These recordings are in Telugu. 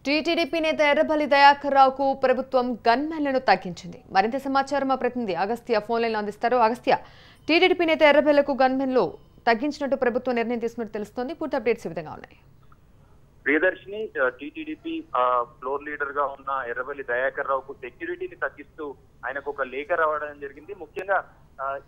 టీటీడీపీ నేత ఎర్రబెల్లి దయాకర్ రావుకు ప్రభుత్వం గన్మెన్లను తగ్గించింది. మరింత సమాచారం మా ప్రతినిధి అగస్త్య ఫోన్ లైన్లో అందిస్తారు. అగస్త్య, టీటీడీపీ నేత ఎర్రబెల్లకు గన్మెన్లు తగ్గించినట్టు ప్రభుత్వం నిర్ణయం తీసుకున్నట్టు తెలుస్తోంది. పూర్తి అప్డేట్స్ ఈ విధంగా ఉన్నాయి. ప్రియదర్శిని టీటీడీపీ ఫ్లోర్ లీడర్ గా ఉన్న ఎర్రబెల్లి దయాకర్ రావుకు సెక్యూరిటీని తగ్గిస్తూ ఆయనకు ఒక లేఖ రావడం జరిగింది. ముఖ్యంగా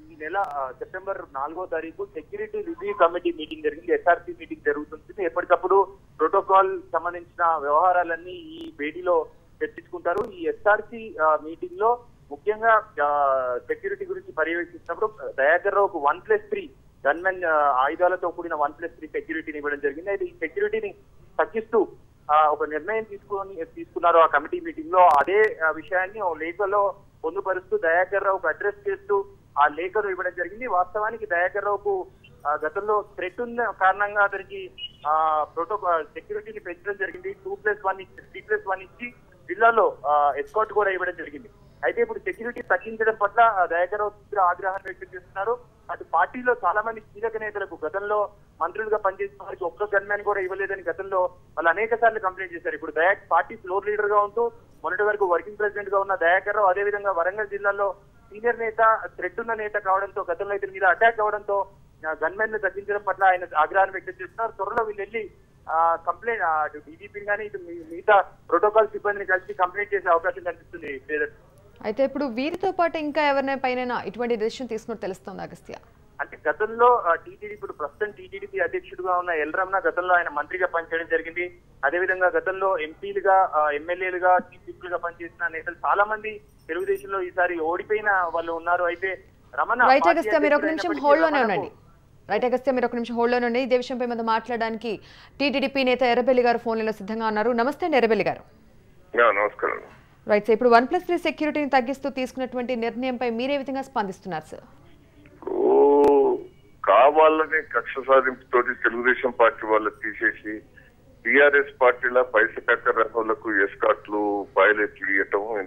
ఈ నెల సెప్టెంబర్ 4వ తారీఖు సెక్యూరిటీ రివ్యూ కమిటీ మీటింగ్ జరిగింది. ఎస్ఆర్సీ మీటింగ్ జరుగుతుంది. ఎప్పటికప్పుడు ప్రోటోకాల్ సంబంధించిన వ్యవహారాలన్నీ ఈ భేటీలో చర్చించుకుంటారు. ఈ ఎస్ఆర్సీ మీటింగ్ లో ముఖ్యంగా సెక్యూరిటీ గురించి పర్యవేక్షించినప్పుడు దయాకర్ రావుకు 1+3 గన్మెన్ ఆయుధాలతో కూడిన 1+3 సెక్యూరిటీని ఇవ్వడం జరిగింది. అయితే ఈ సెక్యూరిటీని తగ్గిస్తూ ఒక నిర్ణయం తీసుకున్నారు ఆ కమిటీ మీటింగ్ లో. అదే విషయాన్ని ఓ లేఖలో పొందుపరుస్తూ దయాకర్ రావుకు అడ్రస్ చేస్తూ ఆ లేఖను ఇవ్వడం జరిగింది. వాస్తవానికి దయాకర్ రావుకు గతంలో థ్రెట్ ఉన్న కారణంగా అతనికి సెక్యూరిటీని పెంచడం జరిగింది. 2+1 3+1 ఇచ్చి జిల్లాలో ఎస్కాట్ కూడా ఇవ్వడం జరిగింది. అయితే ఇప్పుడు సెక్యూరిటీ తగ్గించడం పట్ల దయాకర్ రావు తీవ్ర ఆగ్రహాన్ని వ్యక్తం చేస్తున్నారు. అటు పార్టీలో చాలా మంది కీలక నేతలకు గతంలో మంత్రులుగా పనిచేసిన వారికి ఒక్క గన్మ్యాన్ కూడా ఇవ్వలేదని గతంలో వాళ్ళు అనేక సార్లు కంప్లైంట్ చేశారు. ఇప్పుడు పార్టీ ఫ్లోర్ లీడర్ గా ఉంటూ మొన్నటి వరకు వర్కింగ్ ప్రెసిడెంట్ గా ఉన్న దయాకర్ రావు అదేవిధంగా వరంగల్ జిల్లాలో సీనియర్ నేత, థ్రెట్ ఉన్న నేత కావడంతో గతంలో ఇతని మీద అటాక్ అవడంతో గన్మెన్ ను తగ్గించడం పట్ల ఆయన ఆగ్రహాన్ని వ్యక్తం చేస్తున్నారు. త్వరలో వీళ్ళు వెళ్ళి కంప్లైంట్ డీజీపీని కానీ ఇటు మిగతా ప్రోటోకాల్ సిబ్బందిని కలిసి కంప్లైంట్ చేసే అవకాశం కనిపిస్తుంది. అయితే ఇప్పుడు వీరితో పాటు ఇంకా ఎవరైనా పైన ఇటువంటి డెసిషన్ తీసుకున్నట్టు తెలుస్తుంది అగస్త్య. అంటే గతంలో ఇప్పుడు ప్రస్తుతం టీటీడీపీ అధ్యక్షుడుగా ఉన్న ఎల్ రమణ గతంలో ఆయన మంత్రిగా పనిచేయడం జరిగింది. అదేవిధంగా గతంలో ఎంపీలుగా, ఎమ్మెల్యేలుగా, చీఫ్ విప్లుగా పనిచేసిన నేతలు చాలా మంది తెలుగుదేశంలో ఈసారి ఓడిపోయిన వాళ్ళు ఉన్నారు. అయితే రమణ అగస్త్య మీరు ఒక నిమిషం హోల్డ్ లోనే ఉండండి. ఇదే విషయంపై మనం మాట్లాడడానికి టీటీడీపీ నేత ఎర్రబెల్లి గారు ఫోన్ లైన్లో సిద్ధంగా ఉన్నారు. నమస్తే అండి ఎర్రబెల్లి గారు. నమస్కారం. రైట్ సార్, ఇప్పుడు 1+3 సెక్యూరిటీని తగ్గిస్తూ తీసుకున్నటువంటి నిర్ణయంపై మీరే విధంగా స్పందిస్తున్నారు సార్? కావాలని కక్ష సాధింపుతోటి తెలుగుదేశం పార్టీ వాళ్ళు తీసేసి టీఆర్ఎస్ పార్టీల పైస కక్కర్లకు ఎస్కాట్లు, పైలట్లు ఇవ్వటం